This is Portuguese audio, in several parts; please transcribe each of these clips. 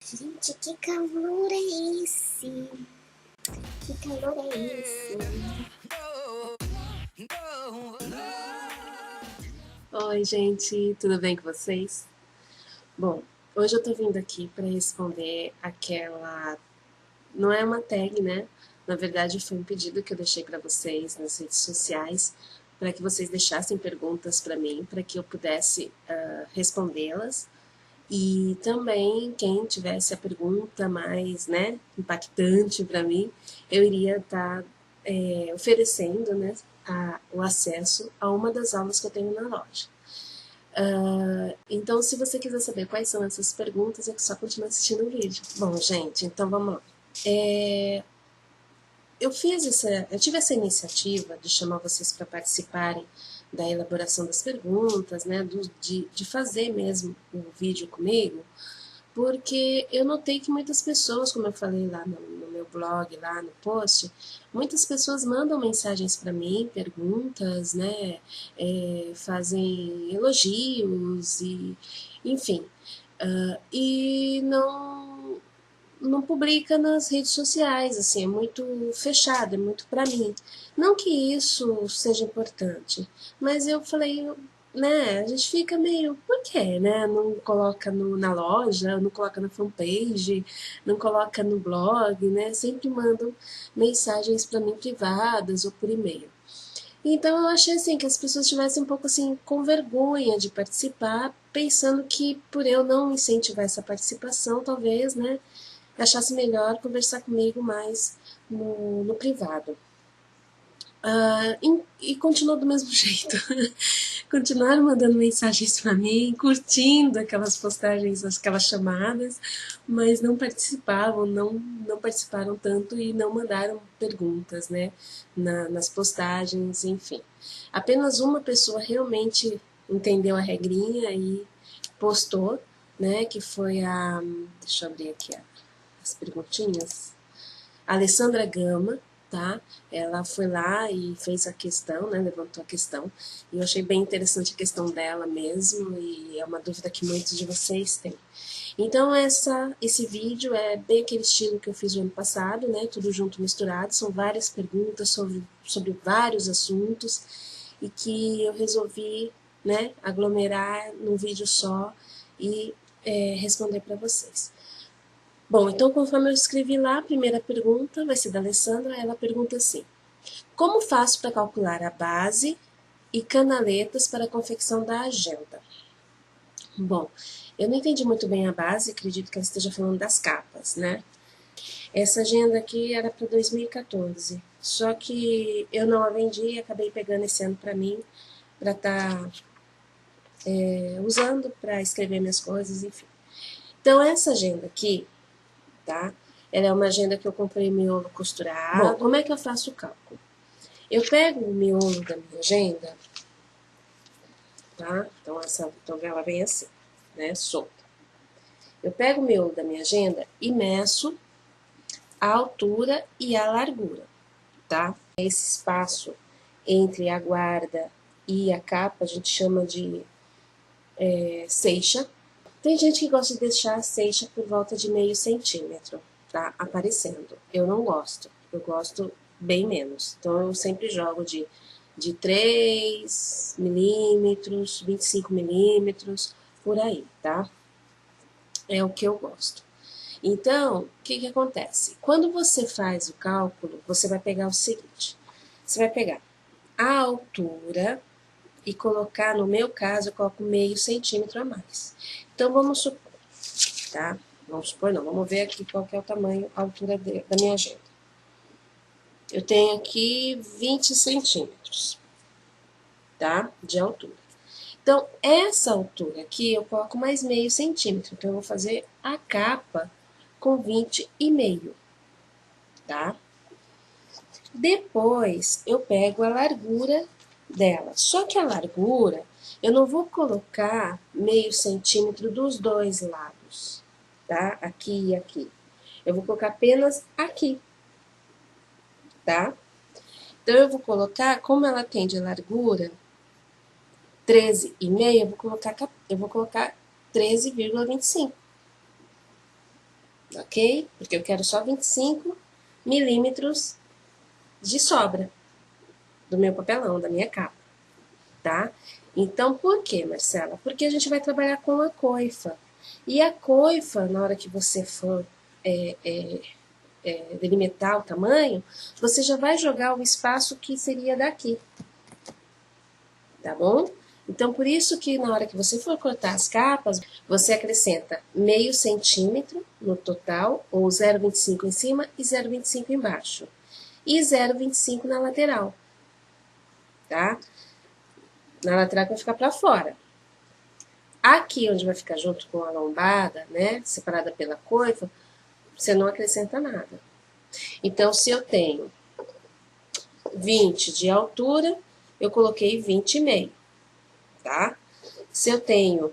Gente, que calor é esse? Que calor é esse? Oi, gente, tudo bem com vocês? Bom, hoje eu tô vindo aqui para responder aquela. Não é uma tag, né? Na verdade, foi um pedido que eu deixei para vocês nas redes sociais, para que vocês deixassem perguntas para mim, para que eu pudesse respondê-las. E também, quem tivesse a pergunta mais, né, impactante para mim, eu iria estar oferecendo, né, o acesso a uma das aulas que eu tenho na loja. Então, se você quiser saber quais são essas perguntas, é só continuar assistindo o vídeo. Bom, gente, então vamos lá. Eu tive essa iniciativa de chamar vocês para participarem da elaboração das perguntas, né, de fazer mesmo o vídeo comigo, porque eu notei que muitas pessoas, como eu falei lá no meu blog, lá no post, muitas pessoas mandam mensagens para mim, perguntas, né, fazem elogios e, enfim, e não publica nas redes sociais, assim, é muito fechado, é muito para mim. Não que isso seja importante, mas eu falei, né, a gente fica meio, por quê, né? Não coloca na loja, não coloca na fanpage, não coloca no blog, né? Sempre mandam mensagens para mim privadas ou por e-mail. Então eu achei assim que as pessoas tivessem um pouco assim com vergonha de participar, pensando que por eu não incentivar essa participação, talvez, né, achasse melhor conversar comigo mais no privado. E continuou do mesmo jeito. Continuaram mandando mensagens para mim, curtindo aquelas postagens, aquelas chamadas, mas não participavam, não participaram tanto e não mandaram perguntas, né, nas postagens, enfim. Apenas uma pessoa realmente entendeu a regrinha e postou, né, que foi a, deixa eu abrir aqui as perguntinhas, a Alessandra Gama, tá? Ela foi lá e fez a questão, né? Levantou a questão. E eu achei bem interessante a questão dela mesmo, e é uma dúvida que muitos de vocês têm. Então, esse vídeo é bem aquele estilo que eu fiz no ano passado, né? Tudo junto misturado. São várias perguntas sobre vários assuntos e que eu resolvi, né, aglomerar num vídeo só e responder para vocês. Bom, então conforme eu escrevi lá, a primeira pergunta vai ser da Alessandra, ela pergunta assim: como faço para calcular a base e canaletas para a confecção da agenda? Bom, eu não entendi muito bem a base, acredito que ela esteja falando das capas, né? Essa agenda aqui era para 2014, só que eu não a vendi e acabei pegando esse ano para mim, para estar usando para escrever minhas coisas, enfim. Então, essa agenda aqui, tá? Ela é uma agenda que eu comprei miolo costurado. Bom, como é que eu faço o cálculo? Eu pego o miolo da minha agenda, tá? Então ela vem assim, né? Solta. Eu pego o miolo da minha agenda e meço a altura e a largura, tá? Esse espaço entre a guarda e a capa a gente chama de seixa. Tem gente que gosta de deixar a seixa por volta de meio centímetro, tá? Aparecendo. Eu não gosto. Eu gosto bem menos. Então eu sempre jogo de 3 milímetros, 25 milímetros, por aí, tá? É o que eu gosto. Então, o que acontece? Quando você faz o cálculo, você vai pegar o seguinte: você vai pegar a altura e colocar, no meu caso, eu coloco meio centímetro a mais. Então, vamos supor, tá? Vamos supor, não, vamos ver aqui qual que é o tamanho, a altura da minha agenda. Eu tenho aqui 20 centímetros, tá? De altura. Então, essa altura aqui eu coloco mais meio centímetro. Então, eu vou fazer a capa com 20,5, tá? Depois, eu pego a largura dela. Só que a largura, eu não vou colocar meio centímetro dos dois lados, tá? Aqui e aqui. Eu vou colocar apenas aqui, tá? Então, eu vou colocar, como ela tem de largura 13,5, eu vou colocar 13,25. ok? Porque eu quero só 25 milímetros de sobra do meu papelão, da minha capa, tá? Então, por quê, Marcela? Porque a gente vai trabalhar com a coifa. E a coifa, na hora que você for delimitar o tamanho, você já vai jogar o espaço que seria daqui, tá bom? Então, por isso que na hora que você for cortar as capas, você acrescenta meio centímetro no total, ou 0,25 em cima e 0,25 embaixo. E 0,25 na lateral, tá? Na lateral que vai ficar para fora. Aqui, onde vai ficar junto com a lombada, né, separada pela coifa, você não acrescenta nada. Então, se eu tenho 20 de altura, eu coloquei 20,5, tá? Se eu tenho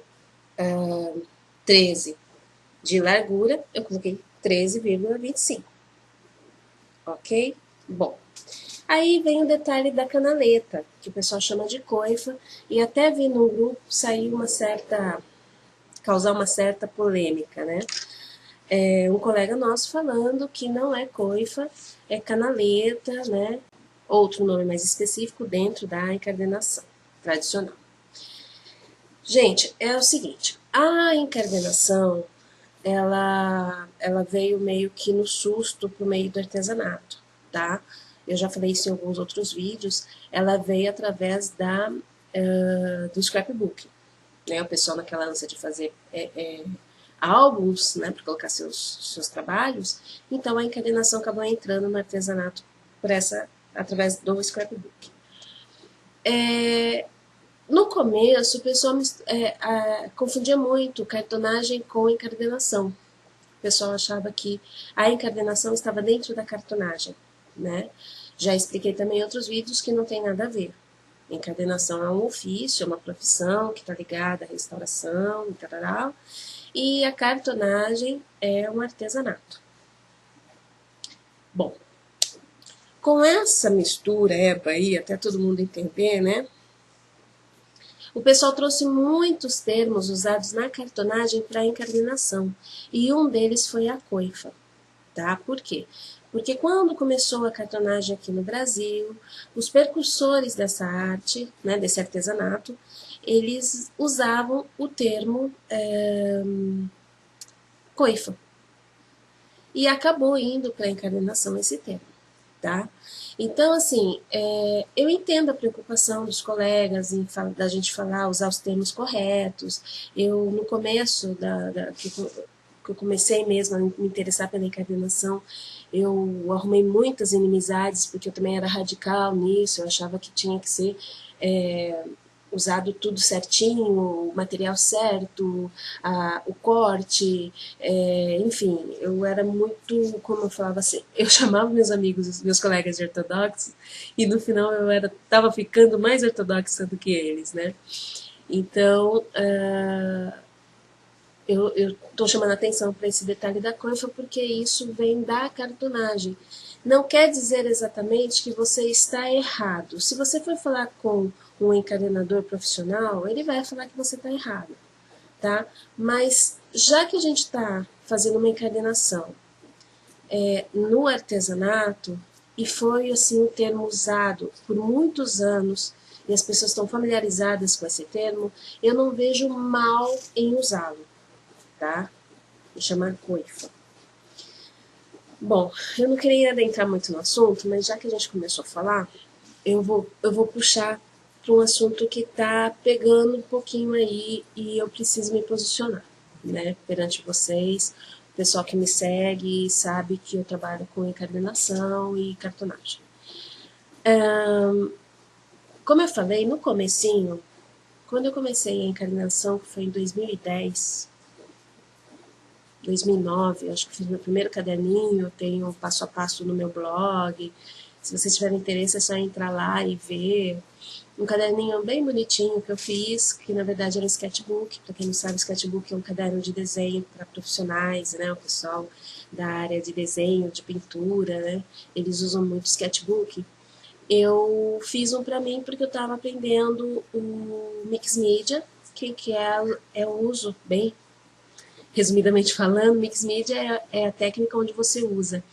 13 de largura, eu coloquei 13,25, ok? Bom, aí vem o detalhe da canaleta, que o pessoal chama de coifa, e até vi no grupo sair causar uma certa polêmica, né? Um colega nosso falando que não é coifa, é canaleta, né? Outro nome mais específico dentro da encardenação tradicional. Gente, é o seguinte, a encardenação, ela veio meio que no susto por meio do artesanato, tá? Eu já falei isso em alguns outros vídeos, ela veio através do scrapbook, né? O pessoal naquela ânsia de fazer álbuns, né, para colocar seus trabalhos, então a encadernação acabou entrando no artesanato através do scrapbook. No começo, o pessoal confundia muito cartonagem com encadernação. O pessoal achava que a encadernação estava dentro da cartonagem, né? Já expliquei também em outros vídeos que não tem nada a ver. Encadernação é um ofício, é uma profissão que está ligada à restauração e tal. E a cartonagem é um artesanato. Bom, com essa mistura aí, até todo mundo entender, né? O pessoal trouxe muitos termos usados na cartonagem para encadernação, e um deles foi a coifa, tá? Por quê? Porque quando começou a cartonagem aqui no Brasil, os precursores dessa arte, né, desse artesanato, eles usavam o termo coifa. E acabou indo para a encadernação esse termo, tá? Então, assim, eu entendo a preocupação dos colegas da gente usar os termos corretos. Eu, no começo que eu comecei mesmo a me interessar pela encadernação, eu arrumei muitas inimizades, porque eu também era radical nisso, eu achava que tinha que ser usado tudo certinho, o material certo, o corte, enfim, eu era muito, como eu falava assim, eu chamava meus amigos, meus colegas de ortodoxos, e no final eu estava ficando mais ortodoxa do que eles, né? Então, eu estou chamando a atenção para esse detalhe da coifa porque isso vem da cartonagem. Não quer dizer exatamente que você está errado. Se você for falar com um encadenador profissional, ele vai falar que você está errado, tá? Mas já que a gente está fazendo uma encadenação no artesanato, e foi assim um termo usado por muitos anos, e as pessoas estão familiarizadas com esse termo, eu não vejo mal em usá-lo, tá? Vou chamar coifa. Bom, eu não queria adentrar muito no assunto, mas já que a gente começou a falar, eu vou puxar para um assunto que está pegando um pouquinho aí e eu preciso me posicionar, né, perante vocês. O pessoal que me segue sabe que eu trabalho com encadernação e cartonagem. Como eu falei no comecinho, quando eu comecei a encadernação, que foi em 2010, 2009, acho que fiz meu primeiro caderninho, eu tenho passo a passo no meu blog. Se vocês tiverem interesse, é só entrar lá e ver. Um caderninho bem bonitinho que eu fiz, que na verdade era um sketchbook. Para quem não sabe, sketchbook é um caderno de desenho para profissionais, né? O pessoal da área de desenho, de pintura, né? Eles usam muito sketchbook. Eu fiz um para mim porque eu estava aprendendo o Mix Media, que é o uso bem Resumidamente falando, Mix Media é a técnica onde você usa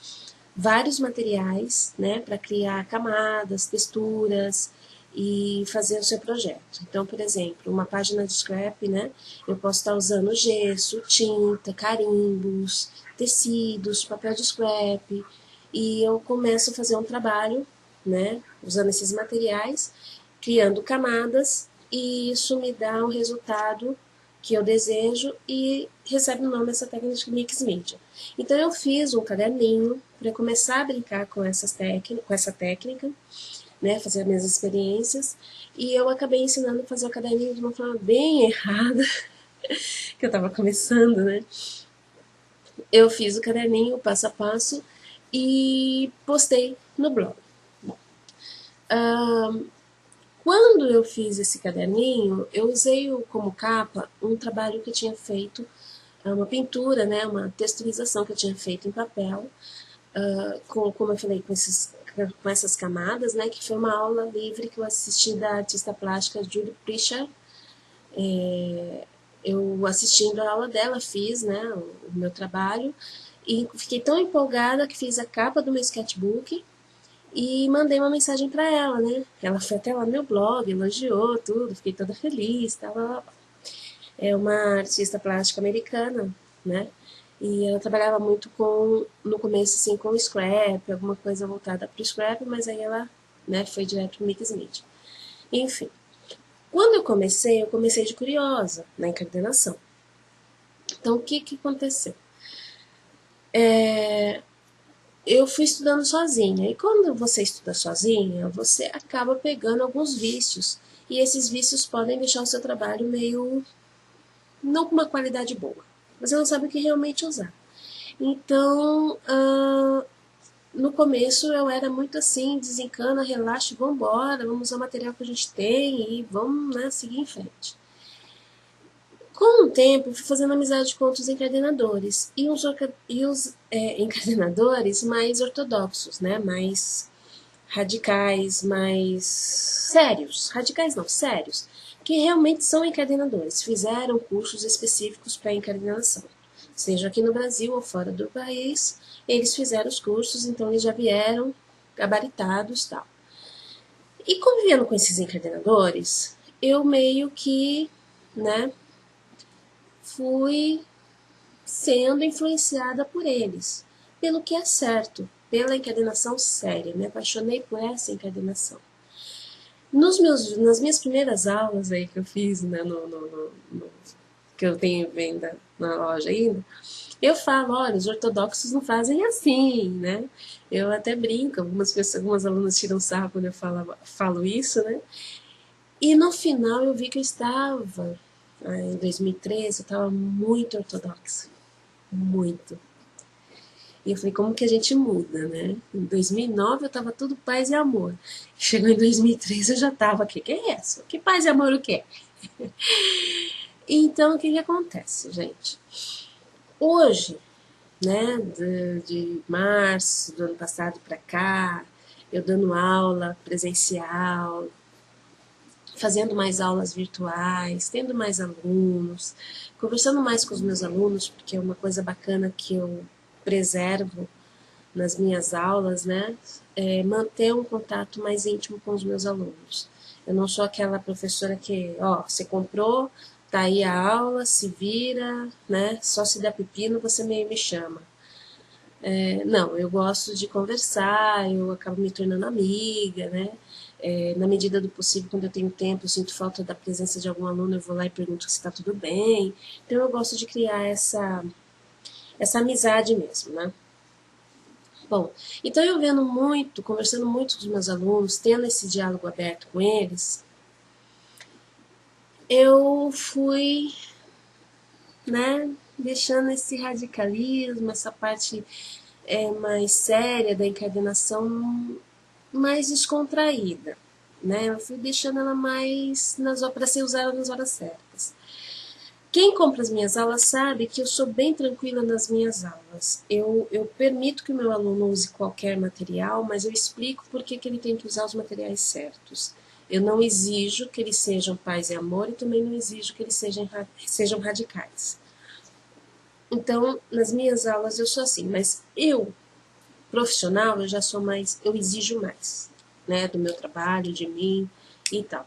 vários materiais, né, para criar camadas, texturas e fazer o seu projeto. Então, por exemplo, uma página de scrap, né, eu posso estar usando gesso, tinta, carimbos, tecidos, papel de scrap, e eu começo a fazer um trabalho, né, usando esses materiais, criando camadas, e isso me dá um resultado que eu desejo e recebe o nome dessa técnica de Mix Media. Então eu fiz um caderninho para começar a brincar com essa técnica, né, fazer as minhas experiências, e eu acabei ensinando a fazer o caderninho de uma forma bem errada, que eu estava começando, né? Eu fiz o caderninho passo a passo e postei no blog. Quando eu fiz esse caderninho, eu usei como capa um trabalho que eu tinha feito, uma pintura, né, uma texturização que eu tinha feito em papel, como eu falei, com essas camadas, né, que foi uma aula livre que eu assisti da artista plástica Julie Pritchard. Eu assistindo a aula dela, fiz, né, o meu trabalho, e fiquei tão empolgada que fiz a capa do meu sketchbook e mandei uma mensagem para ela, né? Ela foi até lá no meu blog, elogiou tudo, fiquei toda feliz, tal. É uma artista plástica americana, né? E ela trabalhava muito no começo, assim, com scrap, alguma coisa voltada para o scrap, mas aí ela, né, foi direto para o Mix Media. Enfim, quando eu comecei de curiosa na encadernação. Então, o que aconteceu? Eu fui estudando sozinha, e quando você estuda sozinha, você acaba pegando alguns vícios, e esses vícios podem deixar o seu trabalho meio não com uma qualidade boa. Você não sabe o que realmente usar. Então, no começo eu era muito assim, desencana, relaxa, vambora, vamos usar o material que a gente tem e vamos, né, seguir em frente. Com o tempo, fui fazendo amizade com outros encadenadores, e os encadenadores mais ortodoxos, né, mais radicais, mais sérios, radicais não, sérios, que realmente são encadenadores, fizeram cursos específicos para encadenação, seja aqui no Brasil ou fora do país, eles fizeram os cursos, então eles já vieram gabaritados e tal. E convivendo com esses encadenadores, eu meio que, né, fui sendo influenciada por eles, pelo que é certo, pela encadenação séria. Me apaixonei por essa encadenação. Nas minhas primeiras aulas aí que eu fiz, né, que eu tenho venda na loja ainda, eu falo, olha, os ortodoxos não fazem assim, né? Eu até brinco, algumas alunas tiram sarro quando eu falo isso, né? E no final eu vi que eu estava, em 2013, eu estava muito ortodoxa, muito. E eu falei, como que a gente muda, né? Em 2009 eu tava tudo paz e amor. Chegou em 2013 eu já tava, que é isso? Que paz e amor o quê? Então, o que acontece, gente? Hoje, né, de março do ano passado para cá, eu dando aula presencial, fazendo mais aulas virtuais, tendo mais alunos, conversando mais com os meus alunos, porque é uma coisa bacana que eu preservo nas minhas aulas, né, manter um contato mais íntimo com os meus alunos. Eu não sou aquela professora que, ó, você comprou, tá aí a aula, se vira, né, só se der pepino você me chama. Não, eu gosto de conversar, eu acabo me tornando amiga, né, na medida do possível, quando eu tenho tempo, eu sinto falta da presença de algum aluno, eu vou lá e pergunto se está tudo bem. Então eu gosto de criar essa amizade mesmo, né. Bom, então eu vendo muito, conversando muito com os meus alunos, tendo esse diálogo aberto com eles, eu fui, né, deixando esse radicalismo, essa parte mais séria da encadernação mais descontraída, né? Eu fui deixando ela mais para ser usada nas horas certas. Quem compra as minhas aulas sabe que eu sou bem tranquila nas minhas aulas. Eu permito que o meu aluno use qualquer material, mas eu explico por que ele tem que usar os materiais certos. Eu não exijo que eles sejam paz e amor e também não exijo que eles sejam radicais. Então, nas minhas aulas eu sou assim, mas eu, profissional, eu já sou mais, eu exijo mais, né, do meu trabalho, de mim e tal.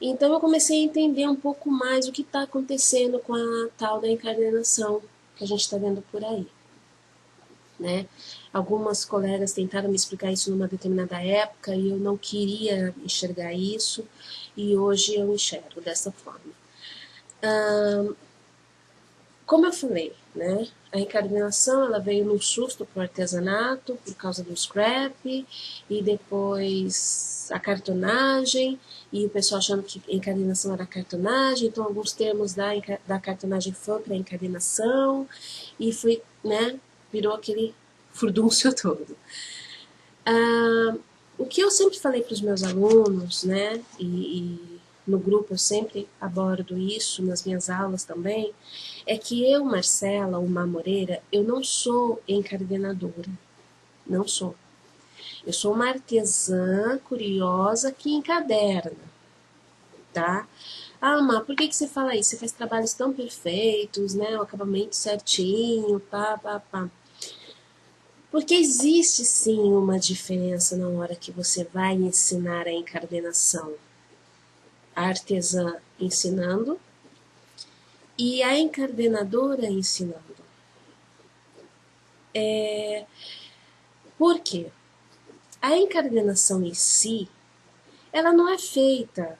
Então eu comecei a entender um pouco mais o que está acontecendo com a tal da encadernação que a gente está vendo por aí, né? Algumas colegas tentaram me explicar isso numa determinada época e eu não queria enxergar isso, e hoje eu enxergo dessa forma. Como eu falei, né? A encadernação ela veio num susto para o artesanato por causa do scrap e depois a cartonagem e o pessoal achando que encadernação era cartonagem, então alguns termos da cartonagem foram para encadernação e foi, né? Virou aquele furdúncio todo. O que eu sempre falei para os meus alunos, né? E no grupo eu sempre abordo isso nas minhas aulas também, é que eu, Marcela, uma Moreira, eu não sou encadenadora, não sou. Eu sou uma artesã curiosa que encaderna, tá? Ah, Má, por que você fala isso? Você faz trabalhos tão perfeitos, né? O acabamento certinho, pá, pá, pá. Porque existe sim uma diferença na hora que você vai ensinar a encadernação. A artesã ensinando e a encadenadora ensinando. Por quê? A encadernação em si, ela não é feita,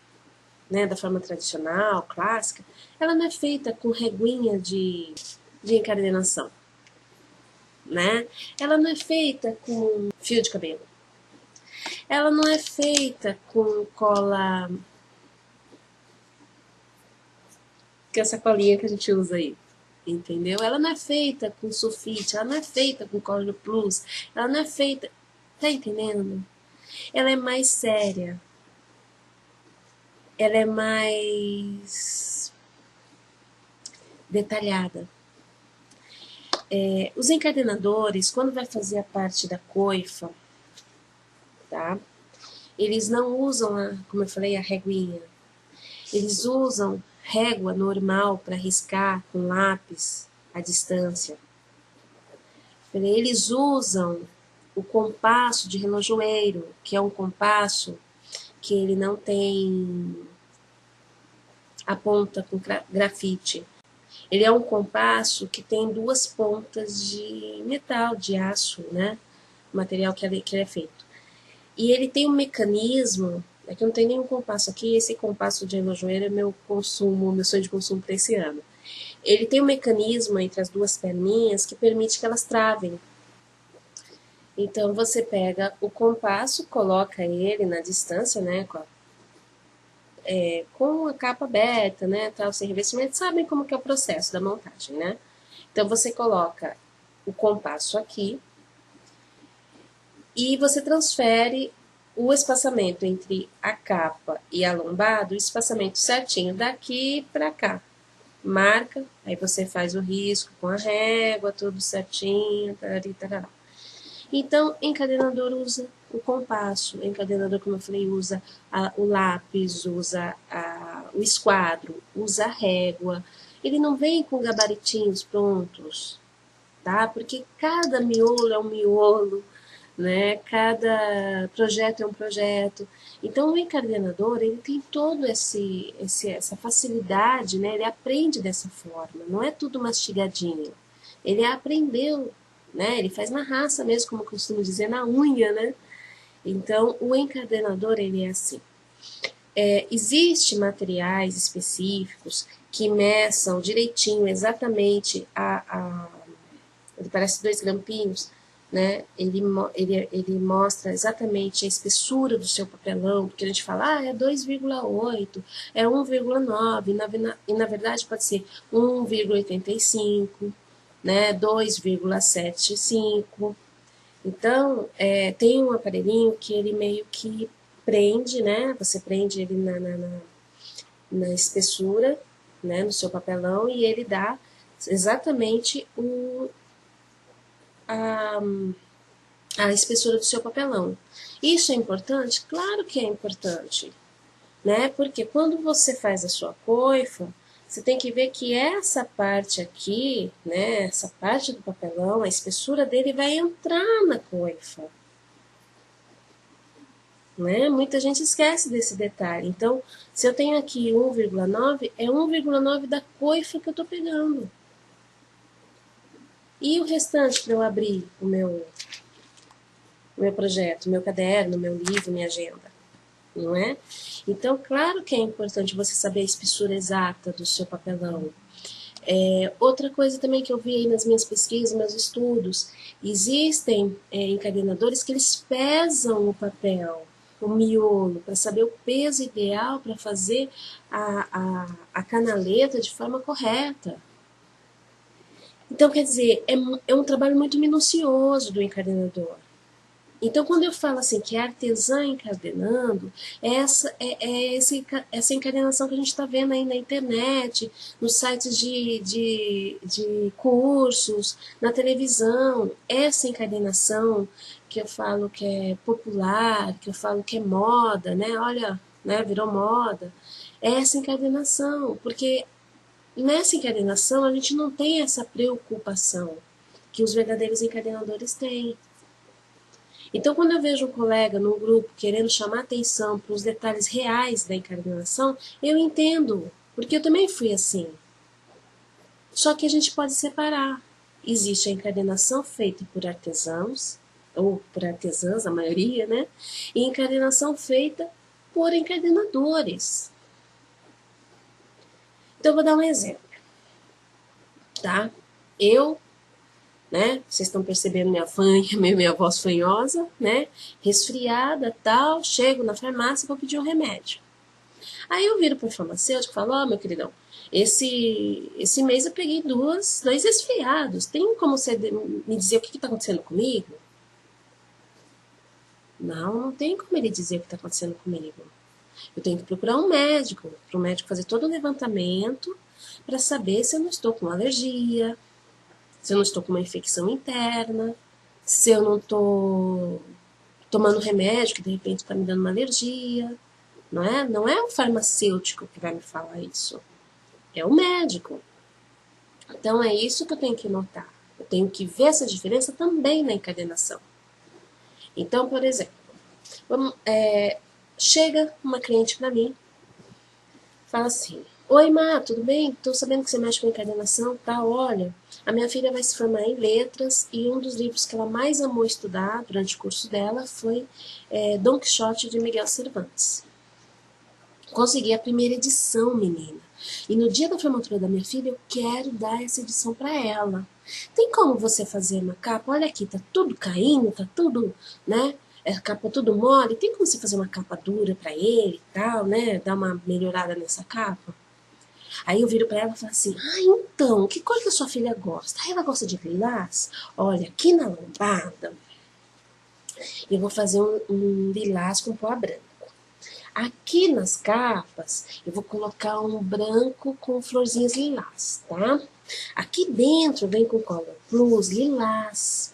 né, da forma tradicional, clássica, ela não é feita com reguinha de encadernação, né? Ela não é feita com fio de cabelo. Ela não é feita com cola, que é essa colinha que a gente usa aí, entendeu? Ela não é feita com sulfite, ela não é feita com cola plus, ela não é feita, tá entendendo? Ela é mais séria, ela é mais detalhada. Os encadenadores, quando vai fazer a parte da coifa, tá? Eles não usam, como eu falei, a reguinha. Eles usam régua normal para riscar com lápis à distância. Eles usam o compasso de relojoeiro, que é um compasso que ele não tem a ponta com grafite. Ele é um compasso que tem duas pontas de metal, de aço, né? O material que ele é feito. E ele tem um mecanismo, é que eu não tenho nenhum compasso aqui, esse compasso de relojoeiro é meu consumo, meu sonho de consumo para esse ano. Ele tem um mecanismo entre as duas perninhas que permite que elas travem. Então você pega o compasso, coloca ele na distância, né, com a capa aberta, né, tal, sem revestimento, sabem como que é o processo da montagem, né? Então você coloca o compasso aqui e você transfere o espaçamento entre a capa e a lombada, o espaçamento certinho daqui para cá. Marca, aí você faz o risco com a régua, tudo certinho, tarari, tarará. Então, encadenador usa o compasso, encadenador, como eu falei, usa o lápis, usa o esquadro, usa a régua. Ele não vem com gabaritinhos prontos, tá? Porque cada miolo é um miolo, né? Cada projeto é um projeto. Então, o encadenador, ele tem todo essa facilidade, né? Ele aprende dessa forma, não é tudo mastigadinho. Ele aprendeu, né? Ele faz na raça mesmo, como eu costumo dizer, na unha, né? Então, o encadenador, ele é assim. Existem materiais específicos que meçam direitinho, exatamente, ele parece dois grampinhos, né? Ele mostra exatamente a espessura do seu papelão, porque a gente fala, é 2,8, é 1,9, e na verdade pode ser 1,85, né? 2,75. Então, tem um aparelhinho que ele meio que prende, né? Você prende ele na espessura, né? No seu papelão, e ele dá exatamente a espessura do seu papelão. Isso é importante? Claro que é importante, né? Porque quando você faz a sua coifa, você tem que ver que essa parte aqui, né, essa parte do papelão, a espessura dele vai entrar na coifa. Né? Muita gente esquece desse detalhe. Então, se eu tenho aqui 1,9, é 1,9 da coifa que eu estou pegando. E o restante para eu abrir o meu projeto, meu caderno, meu livro, minha agenda, não é? Então, claro que é importante você saber a espessura exata do seu papelão. Outra coisa também que eu vi aí nas minhas pesquisas, meus estudos, existem encadenadores que eles pesam o papel, o miolo, para saber o peso ideal para fazer a canaleta de forma correta. Então, quer dizer, é um trabalho muito minucioso do encadenador. Então, quando eu falo assim que é artesã encadenando, essa encadenação que a gente está vendo aí na internet, nos sites de cursos, na televisão, essa encadenação que eu falo que é popular, que eu falo que é moda, né? Olha, né, virou moda. Essa encadenação, porque nessa encadenação a gente não tem essa preocupação que os verdadeiros encadenadores têm. Então, quando eu vejo um colega num grupo querendo chamar atenção para os detalhes reais da encadernação, eu entendo, porque eu também fui assim. Só que a gente pode separar. Existe a encadernação feita por artesãos, ou por artesãs, a maioria, né? E encadernação feita por encadenadores. Então, eu vou dar um exemplo, tá? Né? Vocês estão percebendo minha voz fanhosa, né? Resfriada, tal. Chego na farmácia e vou pedir um remédio. Aí eu viro pro farmacêutico e falo, ó, meu queridão, esse mês eu peguei dois resfriados. Tem como você me dizer o que está acontecendo comigo? Não tem como ele dizer o que está acontecendo comigo. Eu tenho que procurar um médico, para o médico fazer todo o levantamento para saber se eu não estou com alergia, se eu não estou com uma infecção interna, se eu não estou tomando remédio que de repente está me dando uma alergia. Não é? Não é o farmacêutico que vai me falar isso. É o médico. Então é isso que eu tenho que notar. Eu tenho que ver essa diferença também na encadenação. Então, por exemplo, chega uma cliente para mim, fala assim, oi, Má, tudo bem? Tô sabendo que você mexe com encadenação, tá? Olha, a minha filha vai se formar em letras e um dos livros que ela mais amou estudar durante o curso dela foi Don Quixote de Miguel Cervantes. Consegui a primeira edição, menina. E no dia da formatura da minha filha, eu quero dar essa edição para ela. Tem como você fazer uma capa? Olha aqui, tá tudo caindo, tá tudo, né? A capa tudo mole. Tem como você fazer uma capa dura para ele e tal, né? Dar uma melhorada nessa capa? Aí eu viro para ela e falo assim, então, que cor que a sua filha gosta? Ela gosta de lilás? Olha, aqui na lombada, eu vou fazer um lilás com pó branco. Aqui nas capas, eu vou colocar um branco com florzinhas lilás, tá? Aqui dentro vem com Color Plus lilás.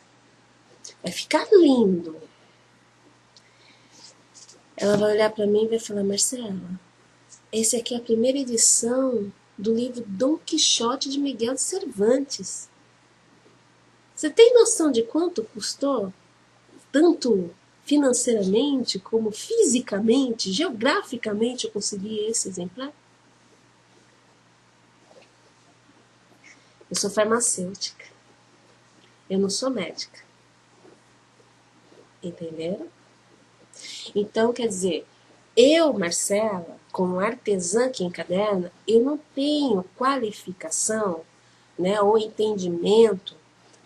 Vai ficar lindo. Ela vai olhar para mim e vai falar, Marcela, esse aqui é a primeira edição do livro Don Quixote de Miguel de Cervantes. Você tem noção de quanto custou? Tanto financeiramente, como fisicamente, geograficamente eu consegui esse exemplar? Eu sou farmacêutica. Eu não sou médica. Entenderam? Então, quer dizer, eu, Marcela, como artesã que encaderna, eu não tenho qualificação, né, ou entendimento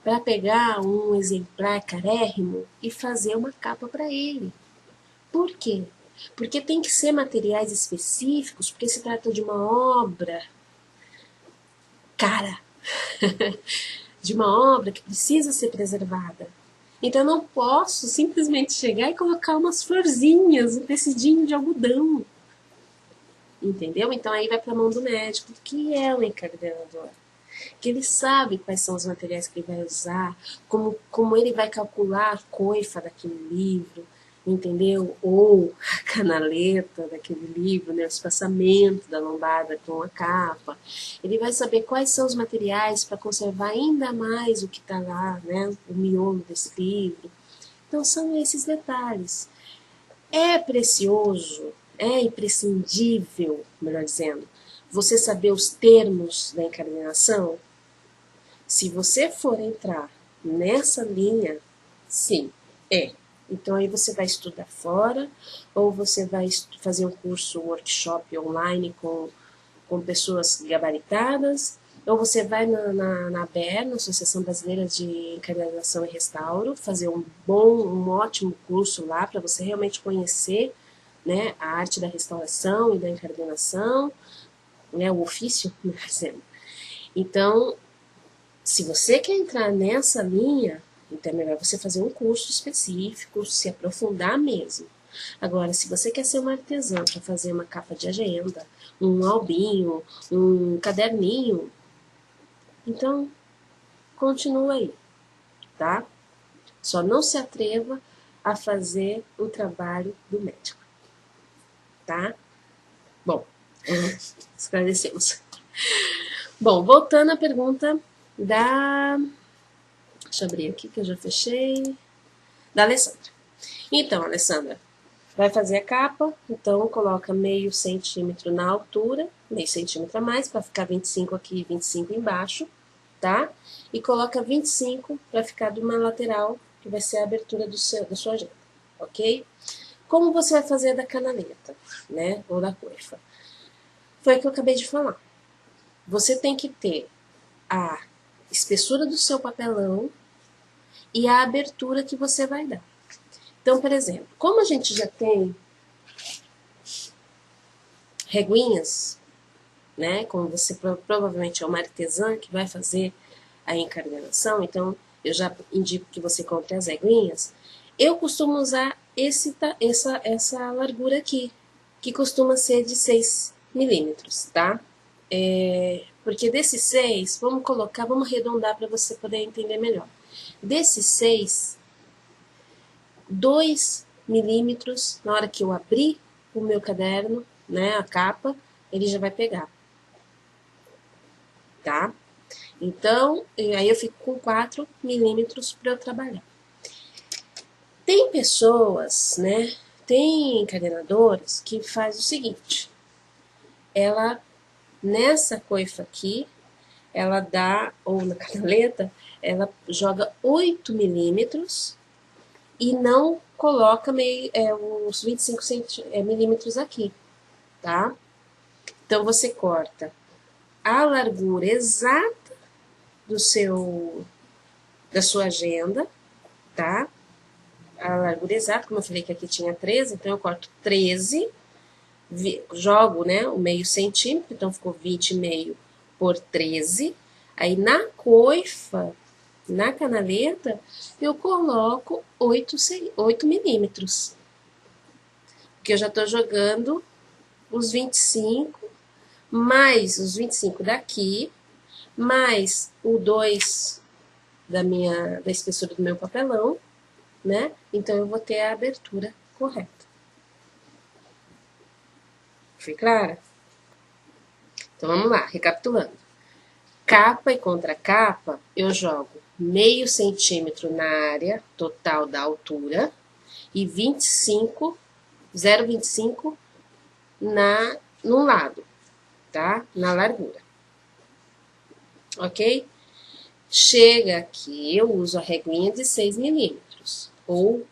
para pegar um exemplar carérrimo e fazer uma capa para ele. Por quê? Porque tem que ser materiais específicos, porque se trata de uma obra cara, de uma obra que precisa ser preservada. Então eu não posso simplesmente chegar e colocar umas florzinhas, um tecidinho de algodão. Entendeu? Então aí vai para a mão do médico, que é o encadenador. Que ele sabe quais são os materiais que ele vai usar, como ele vai calcular a coifa daquele livro, entendeu? Ou a canaleta daquele livro, né, o espaçamento da lombada com a capa. Ele vai saber quais são os materiais para conservar ainda mais o que está lá, né, o miolo desse livro. Então são esses detalhes. É precioso, é imprescindível, melhor dizendo, você saber os termos da encadernação? Se você for entrar nessa linha, sim, é. Então aí você vai estudar fora, ou você vai fazer um curso, um workshop online com pessoas gabaritadas, ou você vai na ABER, na Associação Brasileira de Encadernação e Restauro, fazer um ótimo curso lá para você realmente conhecer, né, a arte da restauração e da encadernação, né, o ofício, melhor dizendo. Então, se você quer entrar nessa linha, então é melhor você fazer um curso específico, se aprofundar mesmo. Agora, se você quer ser uma artesã para fazer uma capa de agenda, um albinho, um caderninho, então continua aí, tá? Só não se atreva a fazer o trabalho do médico, tá? Bom, esclarecemos. Bom, voltando à pergunta da... Deixa eu abrir aqui que eu já fechei. Da Alessandra. Então, Alessandra, vai fazer a capa, então coloca meio centímetro na altura, meio centímetro a mais, para ficar 25 aqui e 25 embaixo, tá? E coloca 25 para ficar de uma lateral, que vai ser a abertura da sua agenda, ok? Como você vai fazer da canaleta, né? Ou da coifa? Foi o que eu acabei de falar. Você tem que ter a espessura do seu papelão e a abertura que você vai dar. Então, por exemplo, como a gente já tem reguinhas, né? Como você provavelmente é uma artesã que vai fazer a encardenação, então eu já indico que você compre as reguinhas. Eu costumo usar essa largura aqui, que costuma ser de 6 milímetros, tá? Porque desses 6, vamos arredondar para você poder entender melhor. Desses 6, 2 milímetros, na hora que eu abrir o meu caderno, né, a capa, ele já vai pegar, tá? Então, aí eu fico com 4 milímetros para eu trabalhar. Tem pessoas, né, tem encadernadoras que faz o seguinte, ela, nessa coifa aqui, ela dá, ou na canaleta, ela joga 8 milímetros e não coloca os 25 milímetros aqui, tá? Então, você corta a largura exata da sua agenda, tá? A largura exata, como eu falei que aqui tinha 13, então eu corto 13, jogo, né, o meio centímetro, então ficou 20,5 por 13. Aí na coifa, na canaleta, eu coloco 8 milímetros. Porque eu já tô jogando os 25, mais os 25 daqui, mais o 2 da espessura do meu papelão, né? Então eu vou ter a abertura correta. Fui clara? Então vamos lá, recapitulando. Capa e contra capa, eu jogo meio centímetro na área total da altura e 0,25 no lado, tá? Na largura. Ok? Chega aqui, eu uso a reguinha de 6 milímetros, ou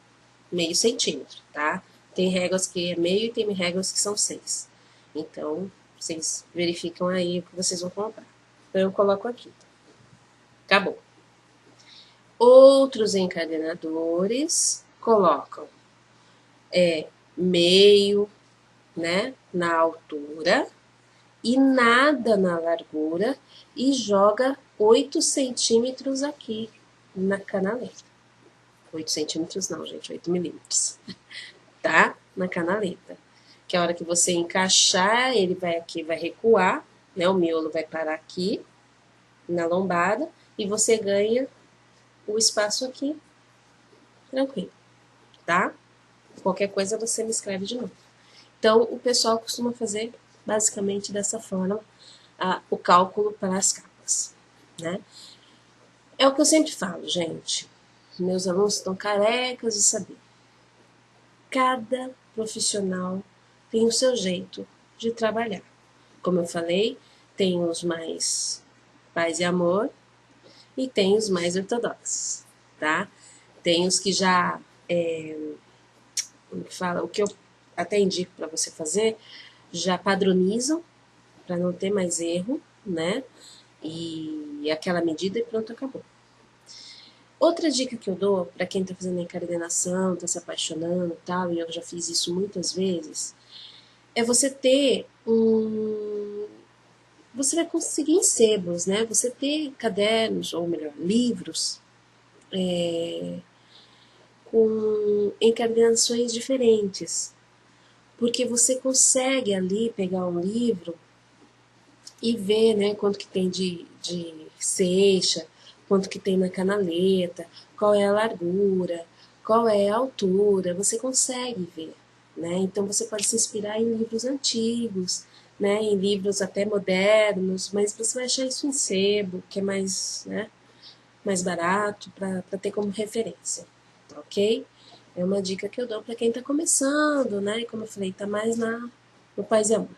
meio centímetro, tá? Tem réguas que é meio e tem réguas que são 6. Então, vocês verificam aí o que vocês vão comprar. Então, eu coloco aqui. Acabou. Outros encadenadores colocam meio, né, na altura e nada na largura e joga 8 centímetros aqui na canaleta. 8 centímetros não, gente, 8 milímetros, tá? Na canaleta. Que a hora que você encaixar, ele vai aqui, vai recuar, né? O miolo vai parar aqui, na lombada, e você ganha o espaço aqui, tranquilo, tá? Qualquer coisa você me escreve de novo. Então, o pessoal costuma fazer basicamente dessa forma o cálculo para as capas, né? É o que eu sempre falo, gente. Meus alunos estão carecas de saber. Cada profissional tem o seu jeito de trabalhar. Como eu falei, tem os mais paz e amor e tem os mais ortodoxos, tá? Tem os que já, como que fala, o que eu até indico para você fazer, já padronizam para não ter mais erro, né? E aquela medida e pronto, acabou. Outra dica que eu dou para quem está fazendo encadernação, está se apaixonando e tal, e eu já fiz isso muitas vezes, é você ter Você vai conseguir em sebos, né? Você ter cadernos, ou melhor, livros, com encadernações diferentes. Porque você consegue ali pegar um livro e ver, né, quanto que tem de ceixa, quanto que tem na canaleta, qual é a largura, qual é a altura, você consegue ver, né? Então você pode se inspirar em livros antigos, né, em livros até modernos, mas você vai achar isso em sebo, que é mais, né, mais barato para ter como referência, ok? É uma dica que eu dou para quem está começando, né? E como eu falei, está mais no paz e amor.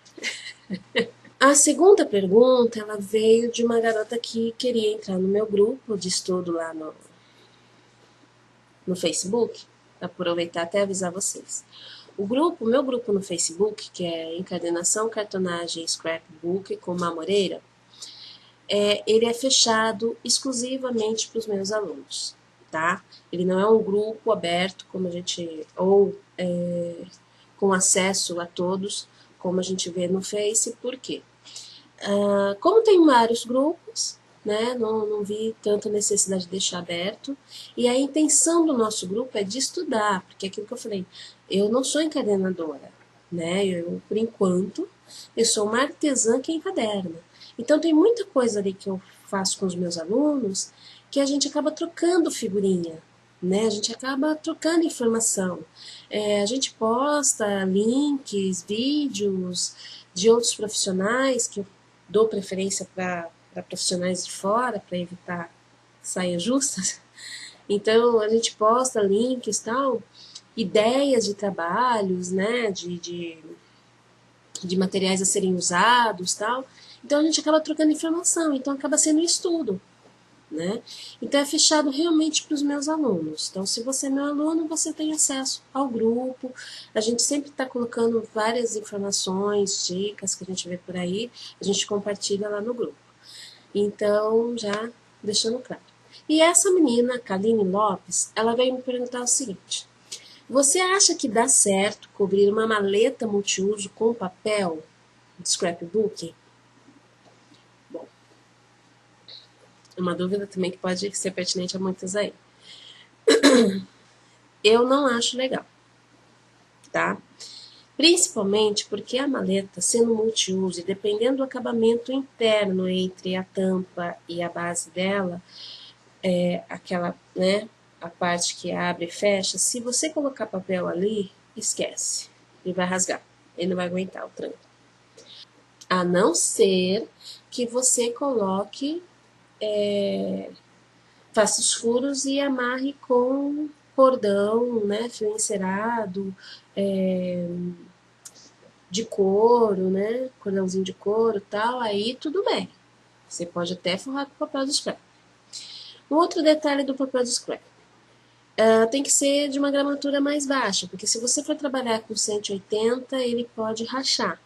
A segunda pergunta, ela veio de uma garota que queria entrar no meu grupo de estudo lá no Facebook. Aproveitar até avisar vocês. Meu grupo no Facebook, que é Encadernação, Cartonagem, Scrapbook com Mamoreira, ele é fechado exclusivamente para os meus alunos, tá? Ele não é um grupo aberto, como a gente, ou com acesso a todos, como a gente vê no Face, por quê? Como tem vários grupos, né, não vi tanta necessidade de deixar aberto. E a intenção do nosso grupo é de estudar, porque é aquilo que eu falei, eu não sou encadenadora, né? Por enquanto, eu sou uma artesã que encaderna. Então tem muita coisa ali que eu faço com os meus alunos que a gente acaba trocando figurinha, né? A gente acaba trocando informação. A gente posta links, vídeos de outros profissionais que eu dou preferência para profissionais de fora, para evitar saias justas. Então, a gente posta links, tal, ideias de trabalhos, né, de materiais a serem usados, tal. Então, a gente acaba trocando informação, então acaba sendo um estudo, né? Então, é fechado realmente para os meus alunos. Então, se você é meu aluno, você tem acesso ao grupo. A gente sempre está colocando várias informações, dicas que a gente vê por aí, a gente compartilha lá no grupo. Então, já deixando claro. E essa menina, Kaline Lopes, ela veio me perguntar o seguinte: você acha que dá certo cobrir uma maleta multiuso com papel de scrapbook? Bom, uma dúvida também que pode ser pertinente a muitas aí. Eu não acho legal, tá? Principalmente porque a maleta, sendo multiuso e dependendo do acabamento interno entre a tampa e a base dela, aquela, né, a parte que abre e fecha, se você colocar papel ali, esquece, ele vai rasgar, ele não vai aguentar o tranco. A não ser que você coloque, faça os furos e amarre com cordão, né, fio encerado, de couro, né, cordãozinho de couro e tal, aí tudo bem. Você pode até forrar com papel de scrap. Um outro detalhe do papel de scrap. Tem que ser de uma gramatura mais baixa, porque se você for trabalhar com 180, ele pode rachar.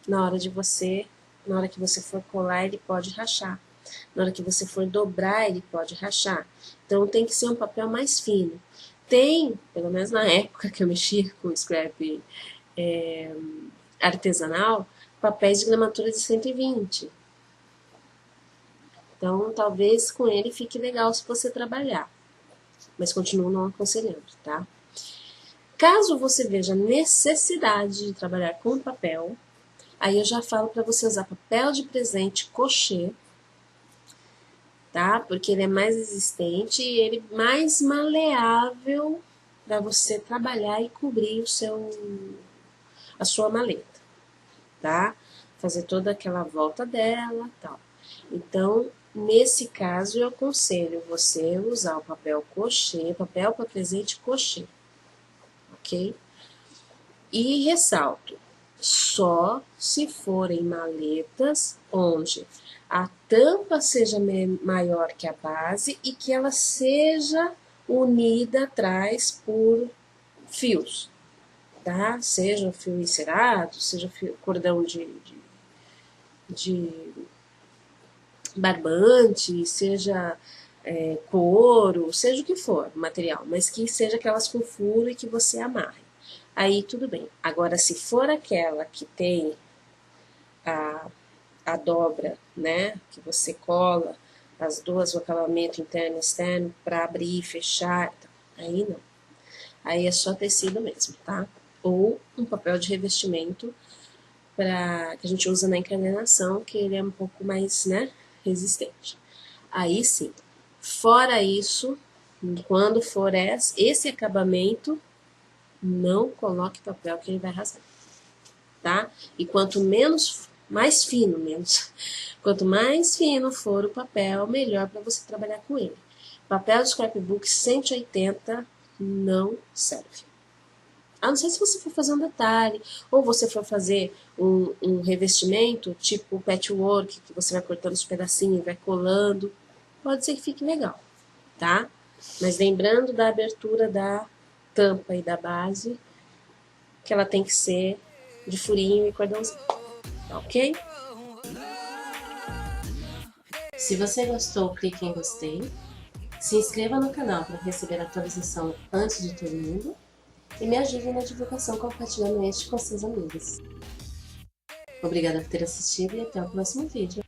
Na hora que você for colar, ele pode rachar. Na hora que você for dobrar, ele pode rachar. Então tem que ser um papel mais fino. Tem, pelo menos na época que eu mexia com scrap artesanal, papéis de gramatura de 120. Então talvez com ele fique legal se você trabalhar. Mas continuo não aconselhando, tá? Caso você veja necessidade de trabalhar com papel, aí eu já falo para você usar papel de presente crochê, tá? Porque ele é mais resistente e ele mais maleável, para você trabalhar e cobrir a sua maleta, tá? Fazer toda aquela volta dela, tal. Então, nesse caso, eu aconselho você usar o papel crochê, papel para presente crochê, ok? E ressalto, só se forem maletas onde a tampa seja maior que a base e que ela seja unida atrás por fios, tá? Seja fio encerado, seja cordão de barbante, seja couro, seja o que for, material, mas que seja aquelas com furo e que você amarre. Aí tudo bem. Agora, se for aquela que tem a dobra, né, que você cola as duas, o acabamento interno e externo, para abrir e fechar, aí não. Aí é só tecido mesmo, tá? Ou um papel de revestimento que a gente usa na encadernação, que ele é um pouco mais, né, resistente. Aí sim. Fora isso, quando for esse acabamento, não coloque papel que ele vai rasgar, tá? E quanto mais fino quanto mais fino for o papel, melhor para você trabalhar com ele. Papel de scrapbook 180 não serve. A não ser se você for fazer um detalhe, ou você for fazer um revestimento, tipo patchwork, que você vai cortando os pedacinhos e vai colando, pode ser que fique legal, tá? Mas lembrando da abertura da tampa e da base, que ela tem que ser de furinho e cordãozinho, tá ok? Se você gostou, clique em gostei, se inscreva no canal para receber a atualização antes de todo mundo e me ajude na divulgação compartilhando este com seus amigos. Obrigada por ter assistido e até o próximo vídeo.